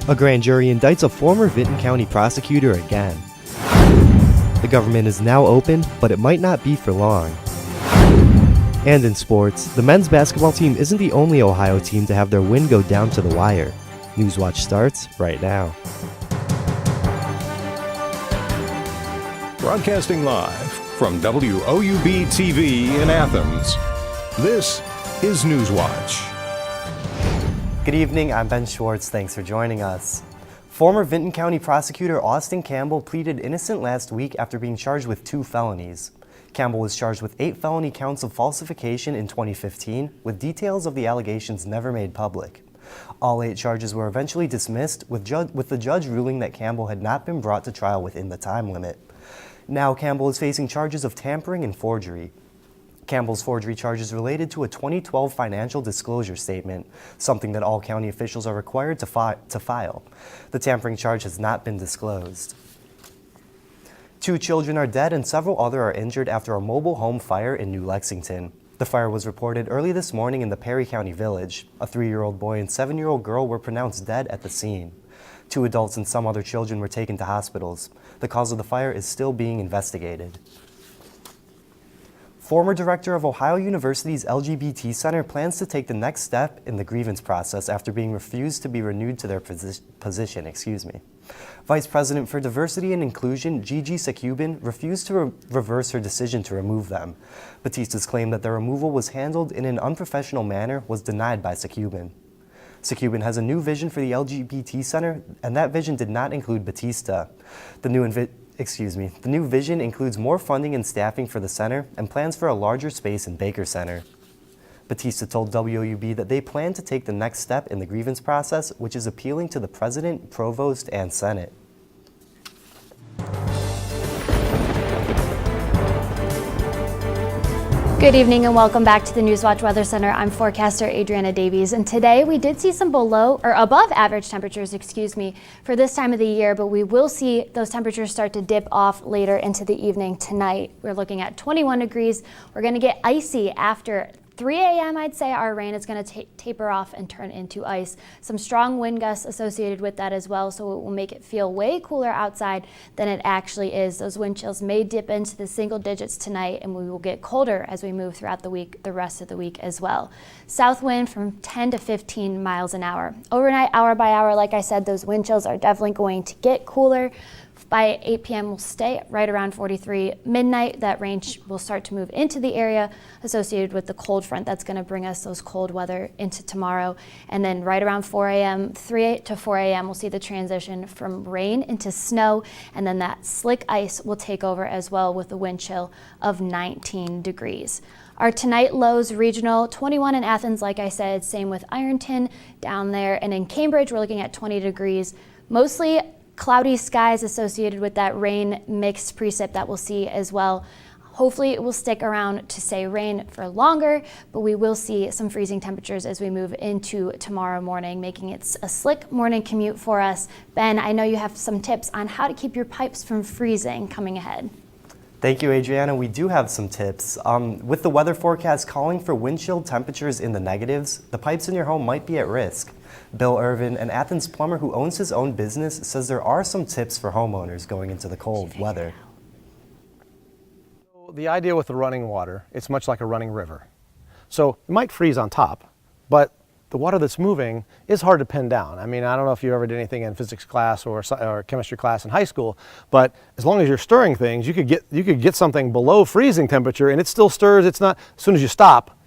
A grand jury indicts a former Vinton County prosecutor again. The government is now open, but it might not be for long. And in sports, the men's basketball team isn't the only Ohio team to have their win go down to the wire. Newswatch starts right now. Broadcasting live from WOUB TV in Athens, this is Newswatch. Good evening, I'm Ben Schwartz. Thanks for joining us. Former Vinton County prosecutor Austin Campbell pleaded innocent last week after being charged with 2 felonies. Campbell was charged with 8 felony counts of falsification in 2015, with details of the allegations never made public. All 8 charges were eventually dismissed, with the judge ruling that Campbell had not been brought to trial within the time limit. Now Campbell is facing charges of tampering and forgery. Campbell's forgery charges related to a 2012 financial disclosure statement, something that all county officials are required to file. The tampering charge has not been disclosed. 2 children are dead and several others are injured after a mobile home fire in New Lexington. The fire was reported early this morning in the Perry County Village. A 3-year-old boy and 7-year-old girl were pronounced dead at the scene. 2 adults and some other children were taken to hospitals. The cause of the fire is still being investigated. Former director of Ohio University's LGBT Center plans to take the next step in the grievance process after being refused to be renewed to their position. Vice President for Diversity and Inclusion, Gigi Sekubin, refused to reverse her decision to remove them. Batista's claim that their removal was handled in an unprofessional manner was denied by Sekubin. Sekubin has a new vision for the LGBT Center, and that vision did not include Batista. The new vision includes more funding and staffing for the center and plans for a larger space in Baker Center. Batista told WOUB that they plan to take the next step in the grievance process, which is appealing to the president, provost, and senate. Good evening and welcome back to the Newswatch Weather Center. I'm forecaster Adriana Davies, and today we did see some above average temperatures, for this time of the year, but we will see those temperatures start to dip off later into the evening tonight. We're looking at 21 degrees. We're going to get icy after 3 a.m. I'd say our rain is going to taper off and turn into ice. Some strong wind gusts associated with that as well, so it will make it feel way cooler outside than it actually is. Those wind chills may dip into the single digits tonight, and we will get colder as we move throughout the week, the rest of the week as well. South wind from 10 to 15 miles an hour. Overnight, hour by hour, like I said, those wind chills are definitely going to get cooler. By 8 p.m. we'll stay right around 43. Midnight, that range will start to move into the area associated with the cold front. That's going to bring us those cold weather into tomorrow. And then right around 4 a.m., 3 to 4 a.m., we'll see the transition from rain into snow. And then that slick ice will take over as well with a wind chill of 19 degrees. Our tonight lows regional, 21 in Athens, like I said, same with Ironton down there. And in Cambridge, we're looking at 20 degrees. Mostly cloudy skies associated with that rain mixed precip that we'll see as well. Hopefully it will stick around to say rain for longer, but we will see some freezing temperatures as we move into tomorrow morning, making it a slick morning commute for us. Ben, I know you have some tips on how to keep your pipes from freezing coming ahead. Thank you, Adriana. We do have some tips. With the weather forecast calling for wind chill temperatures in the negatives, the pipes in your home might be at risk. Bill Irvin, an Athens plumber who owns his own business, says there are some tips for homeowners going into the cold weather. The idea with the running water, it's much like a running river. So it might freeze on top, but the water that's moving is hard to pin down. I mean, I don't know if you ever did anything in physics class or chemistry class in high school, but as long as you're stirring things, you could get something below freezing temperature and it still stirs. It's not, as soon as you stop,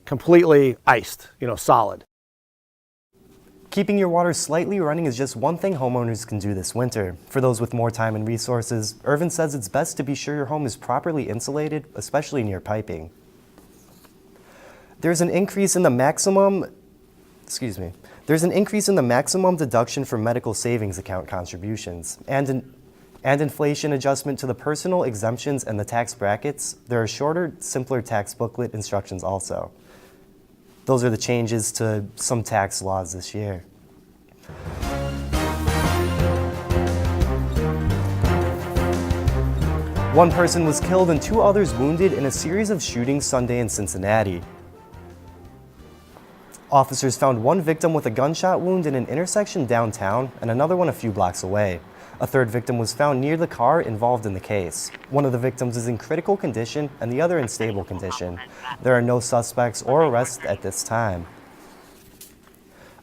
completely iced, solid. Keeping your water slightly running is just one thing homeowners can do this winter. For those with more time and resources, Irvin says it's best to be sure your home is properly insulated, especially near piping. There's an increase in the maximum deduction for medical savings account contributions and inflation adjustment to the personal exemptions and the tax brackets. There are shorter, simpler tax booklet instructions also. Those are the changes to some tax laws this year. One person was killed and 2 others wounded in a series of shootings Sunday in Cincinnati. Officers found one victim with a gunshot wound in an intersection downtown and another one a few blocks away. A third victim was found near the car involved in the case. One of the victims is in critical condition and the other in stable condition. There are no suspects or arrests at this time.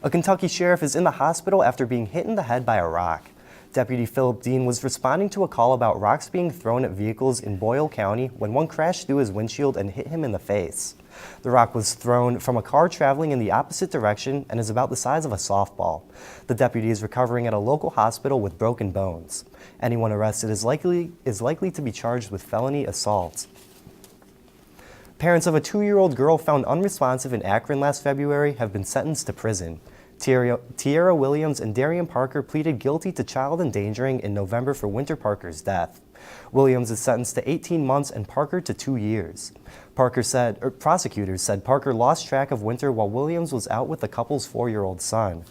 A Kentucky sheriff is in the hospital after being hit in the head by a rock. Deputy Philip Dean was responding to a call about rocks being thrown at vehicles in Boyle County when one crashed through his windshield and hit him in the face. The rock was thrown from a car traveling in the opposite direction and is about the size of a softball. The deputy is recovering at a local hospital with broken bones. Anyone arrested is likely to be charged with felony assault. Parents of a 2-year-old girl found unresponsive in Akron last February have been sentenced to prison. Tierra Williams and Darian Parker pleaded guilty to child endangering in November for Winter Parker's death. Williams is sentenced to 18 months and Parker to 2 years. Prosecutors said Parker lost track of Winter while Williams was out with the couple's 4-year-old son.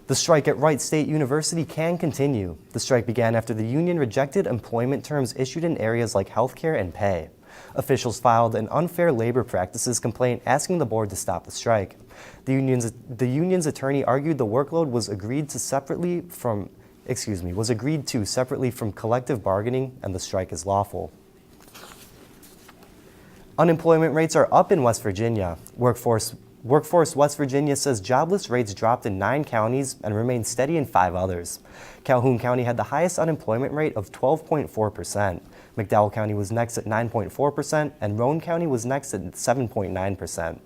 The strike at Wright State University can continue. The strike began after the union rejected employment terms issued in areas like healthcare and pay. Officials filed an unfair labor practices complaint asking the board to stop the strike. The union's attorney argued the workload was agreed to separately from collective bargaining and the strike is lawful. Unemployment rates are up in West Virginia. Workforce West Virginia says jobless rates dropped in 9 counties and remained steady in 5 others. Calhoun County had the highest unemployment rate of 12.4%. McDowell County was next at 9.4%, and Roane County was next at 7.9%.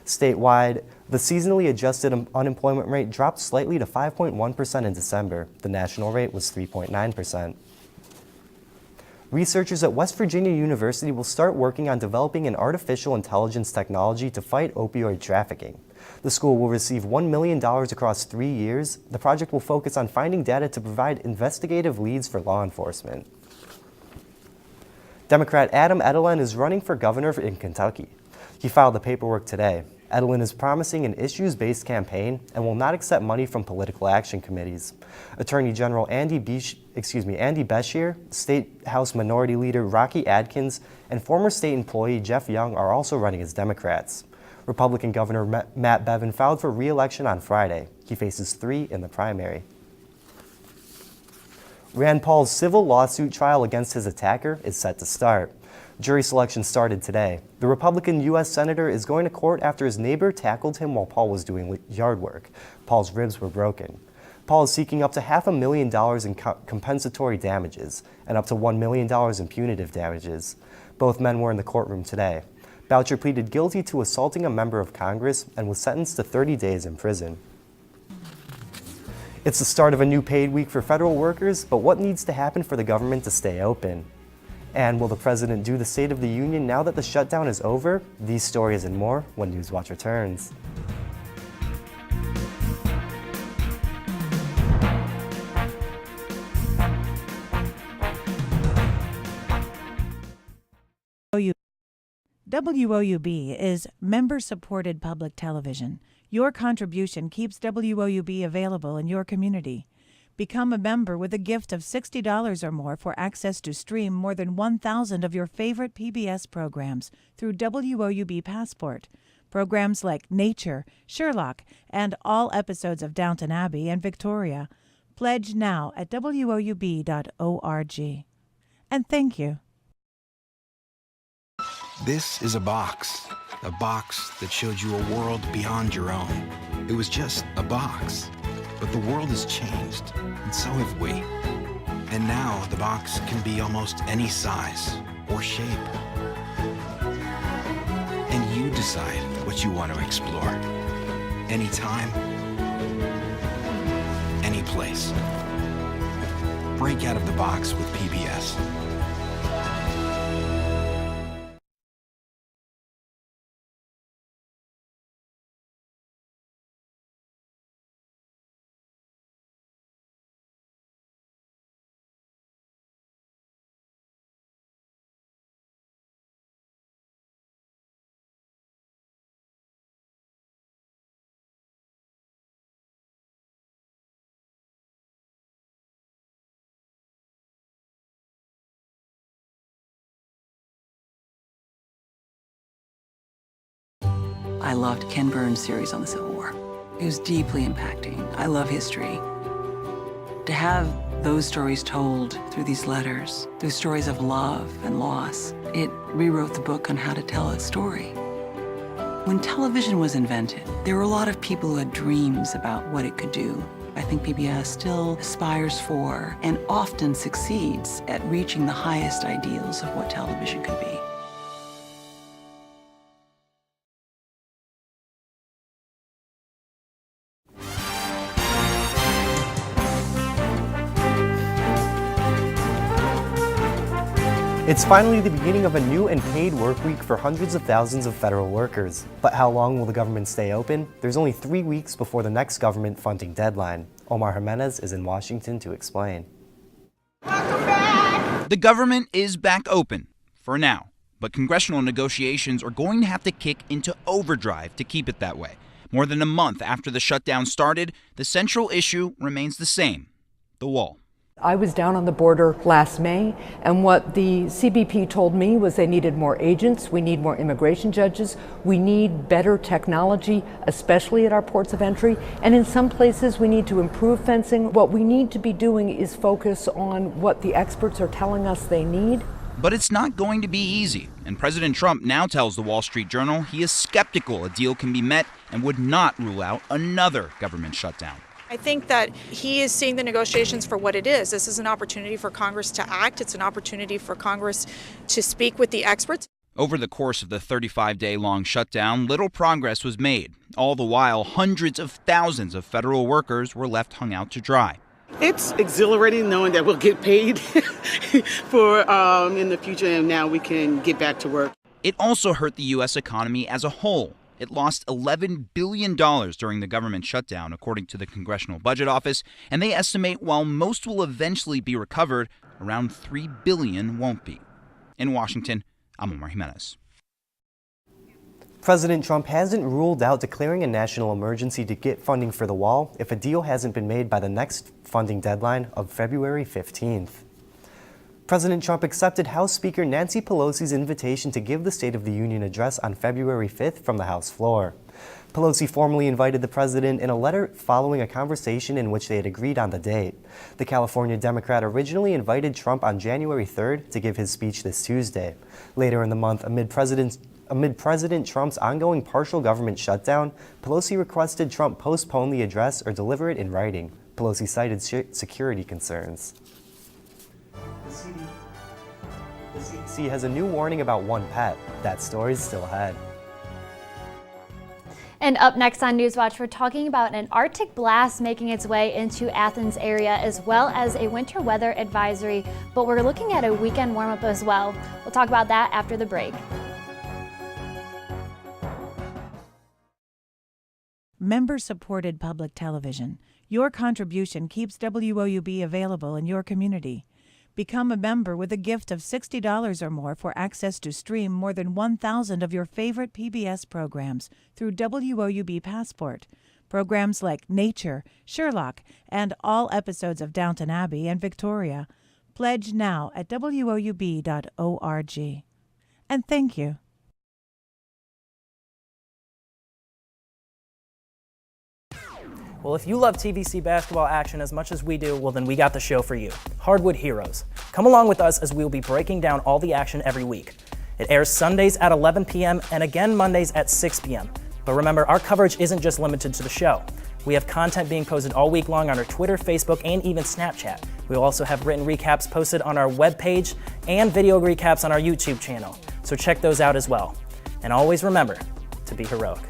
Statewide, the seasonally adjusted unemployment rate dropped slightly to 5.1% in December. The national rate was 3.9%. Researchers at West Virginia University will start working on developing an artificial intelligence technology to fight opioid trafficking. The school will receive $1 million across 3 years. The project will focus on finding data to provide investigative leads for law enforcement. Democrat Adam Edelin is running for governor in Kentucky. He filed the paperwork today. Edelin is promising an issues-based campaign and will not accept money from political action committees. Attorney General Andy Beshear, State House Minority Leader Rocky Adkins, and former state employee Jeff Young are also running as Democrats. Republican Governor Matt Bevin filed for re-election on Friday. He faces 3 in the primary. Rand Paul's civil lawsuit trial against his attacker is set to start. Jury selection started today. The Republican U.S. Senator is going to court after his neighbor tackled him while Paul was doing yard work. Paul's ribs were broken. Paul is seeking up to $500,000 in compensatory damages and up to $1 million in punitive damages. Both men were in the courtroom today. Boucher pleaded guilty to assaulting a member of Congress and was sentenced to 30 days in prison. It's the start of a new paid week for federal workers, but what needs to happen for the government to stay open? And will the president do the State of the Union now that the shutdown is over? These stories and more when Newswatch returns. WOUB is member-supported public television. Your contribution keeps WOUB available in your community. Become a member with a gift of $60 or more for access to stream more than 1,000 of your favorite PBS programs through WOUB Passport. Programs like Nature, Sherlock, and all episodes of Downton Abbey and Victoria. Pledge now at WOUB.org. And thank you. This is a box that showed you a world beyond your own. It was just a box, but the world has changed, and so have we. And now the box can be almost any size or shape. And you decide what you want to explore. Anytime, any place. Break out of the box with PBS. I loved Ken Burns' series on the Civil War. It was deeply impacting. I love history. To have those stories told through these letters, through stories of love and loss, it rewrote the book on how to tell a story. When television was invented, there were a lot of people who had dreams about what it could do. I think PBS still aspires for and often succeeds at reaching the highest ideals of what television could be. It's finally the beginning of a new and paid work week for hundreds of thousands of federal workers. But how long will the government stay open? There's only 3 weeks before the next government funding deadline. Omar Jimenez is in Washington to explain. The government is back open, for now. But congressional negotiations are going to have to kick into overdrive to keep it that way. More than a month after the shutdown started, the central issue remains the same: the wall. I was down on the border last May, and what the CBP told me was they needed more agents, we need more immigration judges, we need better technology, especially at our ports of entry, and in some places we need to improve fencing. What we need to be doing is focus on what the experts are telling us they need. But it's not going to be easy, and President Trump now tells the Wall Street Journal he is skeptical a deal can be met and would not rule out another government shutdown. I think that he is seeing the negotiations for what it is. This is an opportunity for Congress to act. It's an opportunity for Congress to speak with the experts. Over the course of the 35-day-long shutdown, little progress was made. All the while, hundreds of thousands of federal workers were left hung out to dry. It's exhilarating knowing that we'll get paid for in the future, and now we can get back to work. It also hurt the U.S. economy as a whole. It lost $11 billion during the government shutdown, according to the Congressional Budget Office, and they estimate while most will eventually be recovered, around $3 billion won't be. In Washington, I'm Omar Jimenez. President Trump hasn't ruled out declaring a national emergency to get funding for the wall if a deal hasn't been made by the next funding deadline of February 15th. President Trump accepted House Speaker Nancy Pelosi's invitation to give the State of the Union address on February 5th from the House floor. Pelosi formally invited the president in a letter following a conversation in which they had agreed on the date. The California Democrat originally invited Trump on January 3rd to give his speech this Tuesday. Later in the month, amid President Trump's ongoing partial government shutdown, Pelosi requested Trump postpone the address or deliver it in writing. Pelosi cited security concerns. The CDC has a new warning about one pet. That story's still ahead. And up next on Newswatch, we're talking about an Arctic blast making its way into Athens area, as well as a winter weather advisory, but we're looking at a weekend warm-up as well. We'll talk about that after the break. Member-supported public television. Your contribution keeps WOUB available in your community. Become a member with a gift of $60 or more for access to stream more than 1,000 of your favorite PBS programs through WOUB Passport. Programs like Nature, Sherlock, and all episodes of Downton Abbey and Victoria. Pledge now at WOUB.org. And thank you. Well, if you love TVC basketball action as much as we do, well then we got the show for you, Hardwood Heroes. Come along with us as we will be breaking down all the action every week. It airs Sundays at 11 p.m. and again Mondays at 6 p.m. But remember, our coverage isn't just limited to the show. We have content being posted all week long on our Twitter, Facebook, and even Snapchat. We will also have written recaps posted on our webpage and video recaps on our YouTube channel. So check those out as well. And always remember to be heroic.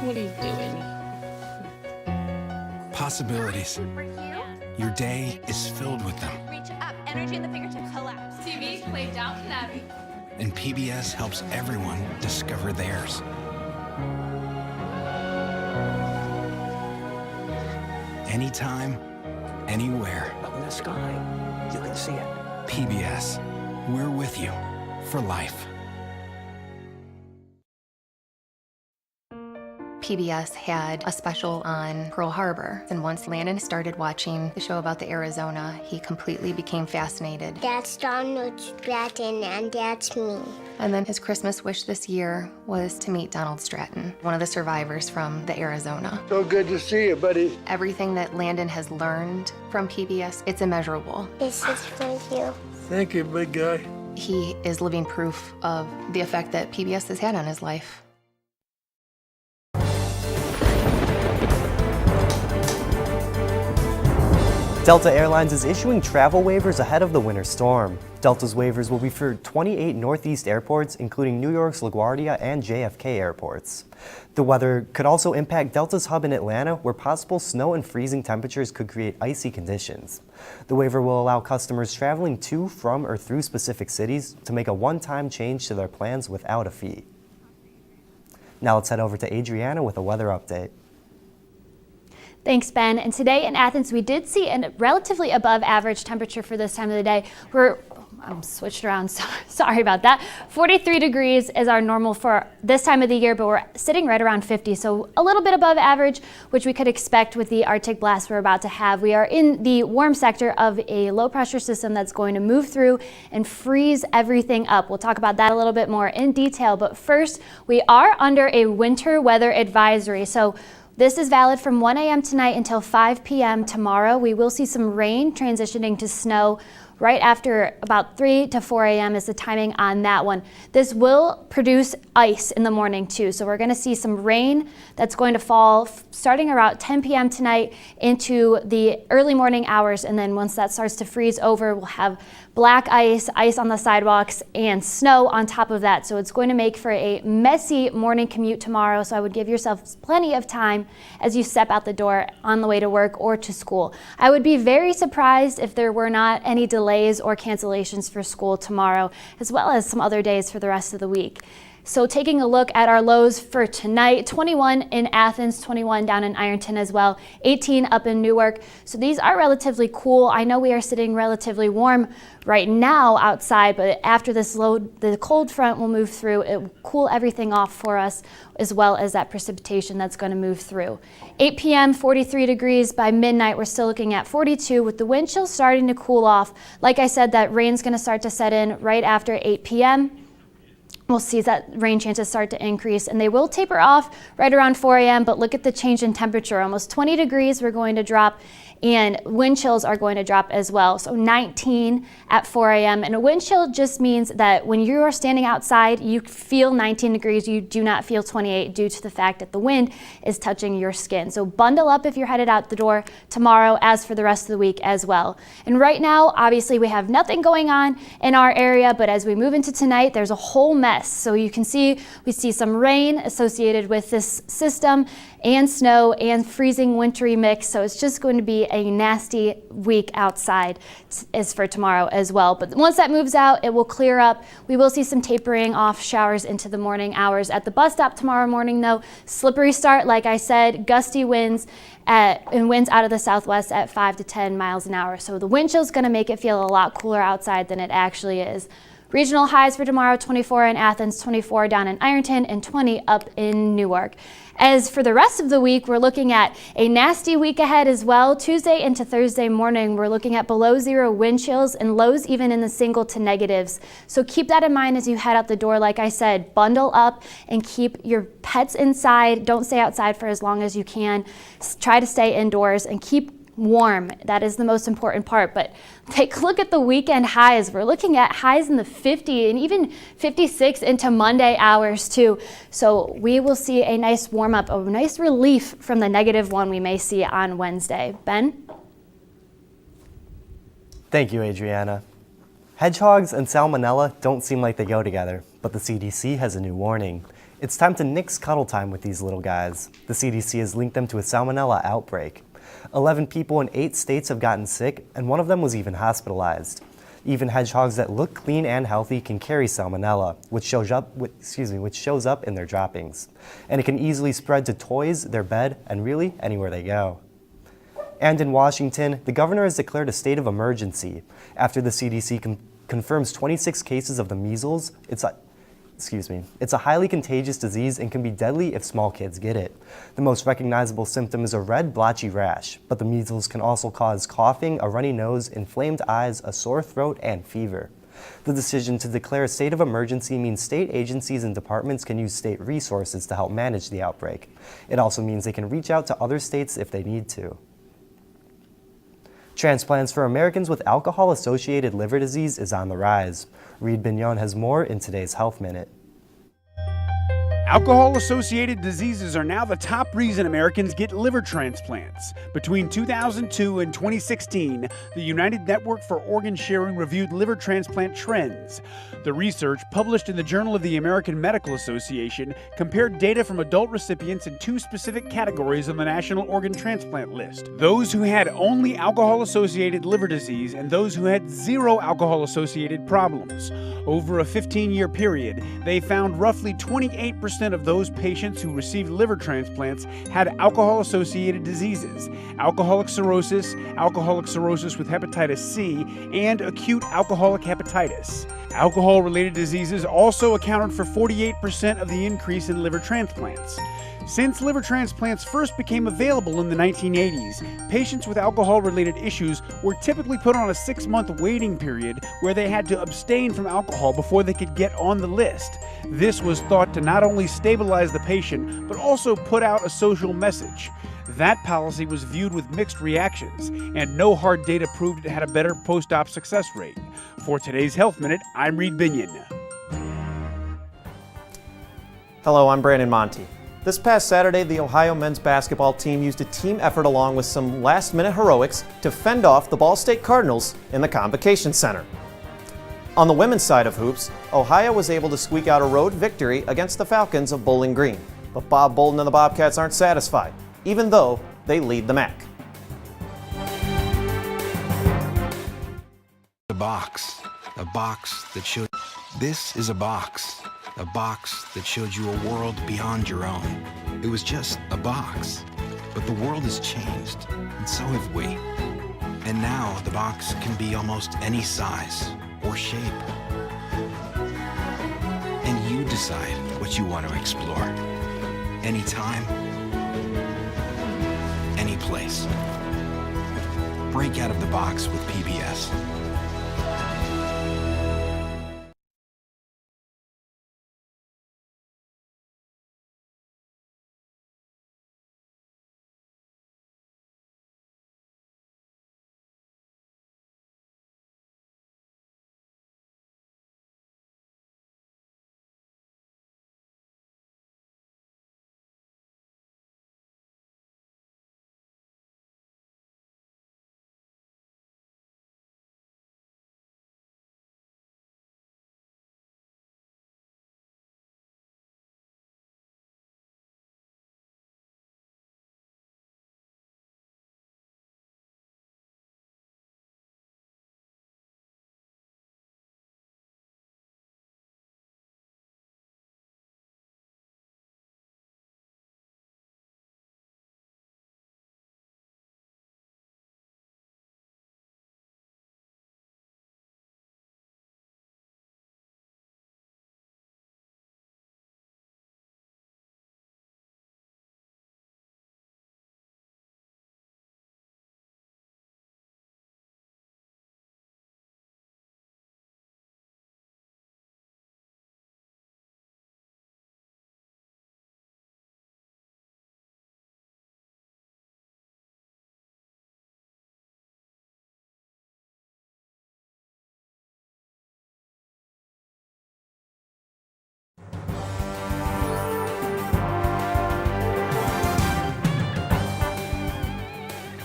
What are you doing? Possibilities. Your day is filled with them. Reach up, energy in the fingertips, collapse. TV, play Downton Abbey. And PBS helps everyone discover theirs. Anytime, anywhere. Up in the sky, you can see it. PBS, we're with you for life. PBS had a special on Pearl Harbor, and once Landon started watching the show about the Arizona, he completely became fascinated. That's Donald Stratton, and that's me. And then his Christmas wish this year was to meet Donald Stratton, one of the survivors from the Arizona. So good to see you, buddy. Everything that Landon has learned from PBS, it's immeasurable. This is for you. Thank you, big guy. He is living proof of the effect that PBS has had on his life. Delta Airlines is issuing travel waivers ahead of the winter storm. Delta's waivers will be for 28 Northeast airports, including New York's LaGuardia and JFK airports. The weather could also impact Delta's hub in Atlanta, where possible snow and freezing temperatures could create icy conditions. The waiver will allow customers traveling to, from, or through specific cities to make a one-time change to their plans without a fee. Now let's head over to Adriana with a weather update. Thanks, Ben. And today in Athens, we did see a relatively above average temperature for this time of the day. I'm switched around, sorry about that. 43 degrees is our normal for this time of the year, but we're sitting right around 50, so a little bit above average, which we could expect with the Arctic blast we're about to have. We are in the warm sector of a low pressure system that's going to move through and freeze everything up. We'll talk about that a little bit more in detail, but first, we are under a winter weather advisory. So this is valid from 1 a.m. tonight until 5 p.m. tomorrow. We will see some rain transitioning to snow right after about 3 to 4 a.m. is the timing on that one. This will produce ice in the morning too. So we're going to see some rain that's going to fall starting around 10 p.m. tonight into the early morning hours. And then once that starts to freeze over, we'll have black ice, ice on the sidewalks, and snow on top of that. So it's going to make for a messy morning commute tomorrow. So I would give yourself plenty of time as you step out the door on the way to work or to school. I would be very surprised if there were not any delays or cancellations for school tomorrow, as well as some other days for the rest of the week. So taking a look at our lows for tonight, 21 in Athens, 21 down in Ironton as well, 18 up in Newark. So these are relatively cool. I know we are sitting relatively warm right now outside, but after this load, the cold front will move through. It will cool everything off for us, as well as that precipitation that's going to move through. 8 p.m., 43 degrees. By midnight, we're still looking at 42 with the wind chill starting to cool off. Like I said, that rain's going to start to set in right after 8 p.m. We'll see that rain chances start to increase, and they will taper off right around 4 a.m., but look at the change in temperature. Almost 20 degrees we're going to drop, and wind chills are going to drop as well. So 19 at 4 a.m. And a wind chill just means that when you are standing outside, you feel 19 degrees. You do not feel 28 due to the fact that the wind is touching your skin. So bundle up if you're headed out the door tomorrow, as for the rest of the week as well. And right now, obviously, we have nothing going on in our area, but as we move into tonight, there's a whole mess. So you can see, we see some rain associated with this system, and snow and freezing wintry mix. So it's just going to be a nasty week outside as for tomorrow as well. But once that moves out, it will clear up. We will see some tapering off showers into the morning hours. At the bus stop tomorrow morning though, slippery start, like I said, gusty winds and winds out of the southwest at 5 to 10 miles an hour. So the wind chill is going to make it feel a lot cooler outside than it actually is. Regional highs for tomorrow, 24 in Athens, 24 down in Ironton, and 20 up in Newark. As for the rest of the week, we're looking at a nasty week ahead as well. Tuesday into Thursday morning, we're looking at below zero wind chills and lows even in the single to negatives. So keep that in mind as you head out the door. Like I said, bundle up and keep your pets inside. Don't stay outside for as long as you can. Try to stay indoors and keep warm. That is the most important part. But take a look at the weekend highs. We're looking at highs in the 50 and even 56 into Monday hours too. So we will see a nice warm up, a nice relief from the -1 we may see on Wednesday. Ben? Thank you, Adriana. Hedgehogs and salmonella don't seem like they go together, but the CDC has a new warning. It's time to nix cuddle time with these little guys. The CDC has linked them to a salmonella outbreak. 11 people in 8 states have gotten sick, and one of them was even hospitalized. Even hedgehogs that look clean and healthy can carry salmonella, which shows up in their droppings. And it can easily spread to toys, their bed, and really anywhere they go. And in Washington, the governor has declared a state of emergency after the CDC confirms 26 cases of the measles. It's a highly contagious disease and can be deadly if small kids get it. The most recognizable symptom is a red, blotchy rash, but the measles can also cause coughing, a runny nose, inflamed eyes, a sore throat, and fever. The decision to declare a state of emergency means state agencies and departments can use state resources to help manage the outbreak. It also means they can reach out to other states if they need to. Transplants for Americans with alcohol-associated liver disease is on the rise. Reed Bignon has more in today's Health Minute. Alcohol-associated diseases are now the top reason Americans get liver transplants. Between 2002 and 2016, the United Network for Organ Sharing reviewed liver transplant trends. The research, published in the Journal of the American Medical Association, compared data from adult recipients in two specific categories on the National Organ Transplant List: those who had only alcohol-associated liver disease and those who had zero alcohol-associated problems. Over a 15-year period, they found roughly 28% of those patients who received liver transplants had alcohol-associated diseases: alcoholic cirrhosis with hepatitis C, and acute alcoholic hepatitis. Alcohol-related diseases also accounted for 48% of the increase in liver transplants. Since liver transplants first became available in the 1980s, patients with alcohol-related issues were typically put on a 6-month waiting period where they had to abstain from alcohol before they could get on the list. This was thought to not only stabilize the patient, but also put out a social message. That policy was viewed with mixed reactions, and no hard data proved it had a better post-op success rate. For today's Health Minute, I'm Reed Bignon. Hello, I'm Brandon Monty. This past Saturday, the Ohio men's basketball team used a team effort along with some last-minute heroics to fend off the Ball State Cardinals in the Convocation Center. On the women's side of hoops, Ohio was able to squeak out a road victory against the Falcons of Bowling Green. But Bob Bolden and the Bobcats aren't satisfied, even though they lead the MAC. A box that showed. This is a box that showed you a world beyond your own. It was just a box, but the world has changed, and so have we. And now the box can be almost any size or shape. And you decide what you want to explore. Anytime, any place. Break out of the box with PBS.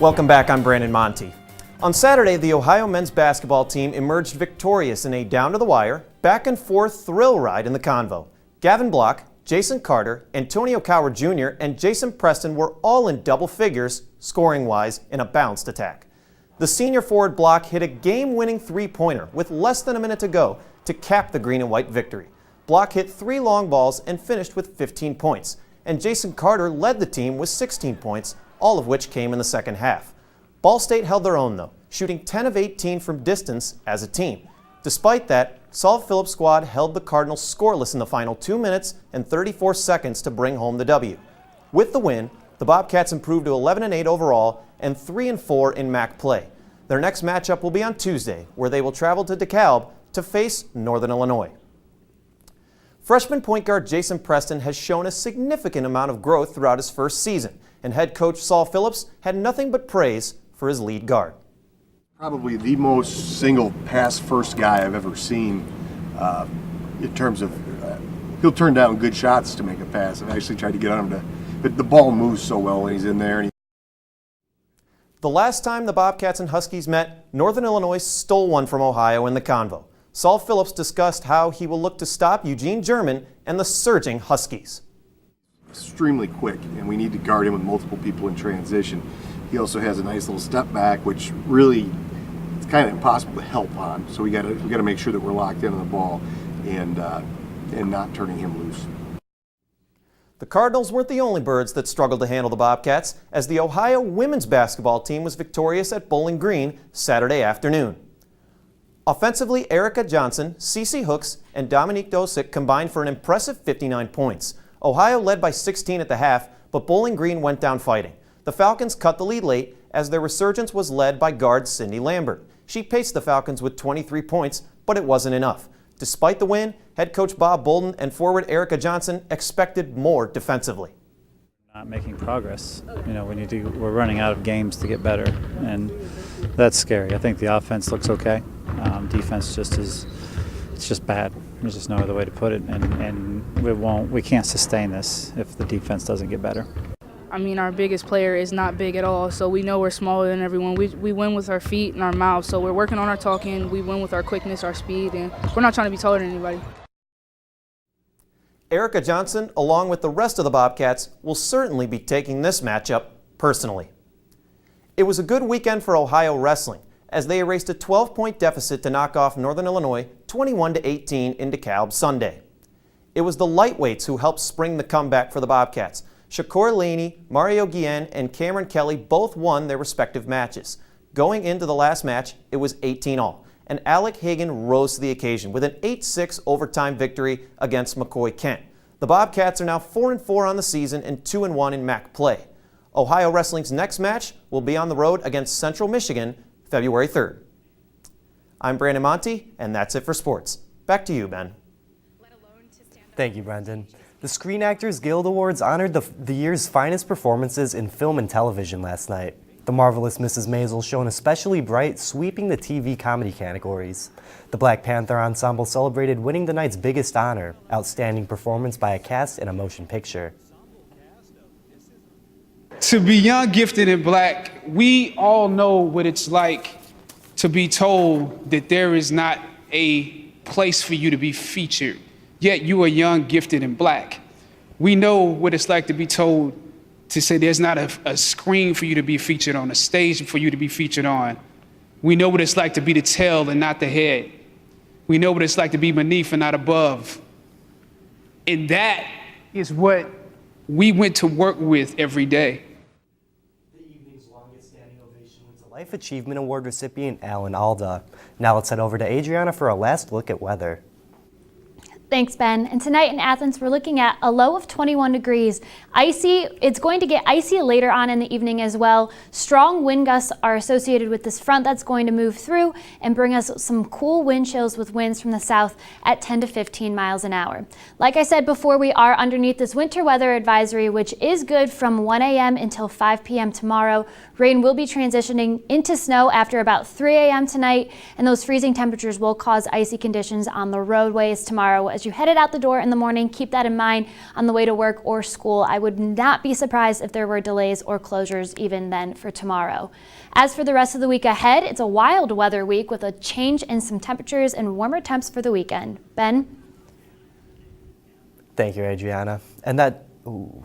Welcome back, I'm Brandon Monty. On Saturday, the Ohio men's basketball team emerged victorious in a down-to-the-wire, back-and-forth thrill ride in the Convo. Gavin Block, Jason Carter, Antonio Coward Jr., and Jason Preston were all in double figures, scoring-wise, in a bounced attack. The senior forward Block hit a game-winning three-pointer with less than a minute to go to cap the green and white victory. Block hit 3 long balls and finished with 15 points, and Jason Carter led the team with 16 points, all of which came in the second half. Ball State held their own, though, shooting 10 of 18 from distance as a team. Despite that, Saul Phillips' squad held the Cardinals scoreless in the final 2 minutes and 34 seconds to bring home the W. With the win, the Bobcats improved to 11-8 overall and 3-4 in MAC play. Their next matchup will be on Tuesday, where they will travel to DeKalb to face Northern Illinois. Freshman point guard Jason Preston has shown a significant amount of growth throughout his first season, and head coach Saul Phillips had nothing but praise for his lead guard. Probably the most single pass first guy I've ever seen in terms of he'll turn down good shots to make a pass. I've actually tried to get on him but the ball moves so well when he's in there. The last time the Bobcats and Huskies met, Northern Illinois stole one from Ohio in the Convo. Saul Phillips discussed how he will look to stop Eugene German and the surging Huskies. Extremely quick, and we need to guard him with multiple people in transition. He also has a nice little step back, which really it's kind of impossible to help on. So we got to make sure that we're locked in on the ball and not turning him loose. The Cardinals weren't the only birds that struggled to handle the Bobcats, as the Ohio women's basketball team was victorious at Bowling Green Saturday afternoon. Offensively, Erica Johnson, Cece Hooks, and Dominique Dosick combined for an impressive 59 points. Ohio led by 16 at the half, but Bowling Green went down fighting. The Falcons cut the lead late, as their resurgence was led by guard Cindy Lambert. She paced the Falcons with 23 points, but it wasn't enough. Despite the win, head coach Bob Bolden and forward Erica Johnson expected more defensively. Not making progress. We're running out of games to get better, and that's scary. I think the offense looks okay. Defense it's just bad. There's just no other way to put it, and we can't sustain this if the defense doesn't get better. I mean, our biggest player is not big at all, so we know we're smaller than everyone. We win with our feet and our mouths, so we're working on our talking. We win with our quickness, our speed, and we're not trying to be taller than anybody. Erica Johnson, along with the rest of the Bobcats, will certainly be taking this matchup personally. It was a good weekend for Ohio wrestling, as they erased a 12-point deficit to knock off Northern Illinois 21-18 in DeKalb Sunday. It was the lightweights who helped spring the comeback for the Bobcats. Shakur Laney, Mario Guillen, and Cameron Kelly both won their respective matches. Going into the last match, it was 18-all, and Alec Hagan rose to the occasion with an 8-6 overtime victory against McCoy Kent. The Bobcats are now 4-4 on the season and 2-1 in MAC play. Ohio Wrestling's next match will be on the road against Central Michigan, February 3rd. I'm Brandon Monty, and that's it for sports. Back to you, Ben. Thank you, Brendan. The Screen Actors Guild Awards honored the year's finest performances in film and television last night. The Marvelous Mrs. Maisel shone especially bright, sweeping the TV comedy categories. The Black Panther Ensemble celebrated winning the night's biggest honor, outstanding performance by a cast in a motion picture. To be young, gifted, and black, we all know what it's like to be told that there is not a place for you to be featured. Yet you are young, gifted, and black. We know what it's like to be told to say there's not a screen for you to be featured on, a stage for you to be featured on. We know what it's like to be the tail and not the head. We know what it's like to be beneath and not above. And that is what we went to work with every day. The evening's longest standing ovation went to Life Achievement Award recipient Alan Alda. Now let's head over to Adriana for a last look at weather. Thanks, Ben. And tonight in Athens, we're looking at a low of 21 degrees. Icy, it's going to get icy later on in the evening as well. Strong wind gusts are associated with this front that's going to move through and bring us some cool wind chills with winds from the south at 10 to 15 miles an hour. Like I said before, we are underneath this winter weather advisory, which is good from 1 a.m. until 5 p.m. tomorrow. Rain will be transitioning into snow after about 3 a.m. tonight, and those freezing temperatures will cause icy conditions on the roadways tomorrow. As you headed out the door in the morning, keep that in mind on the way to work or school. I would not be surprised if there were delays or closures even then for tomorrow. As for the rest of the week ahead, it's a wild weather week with a change in some temperatures and warmer temps for the weekend. Ben? Thank you, Adriana. And that... Ooh.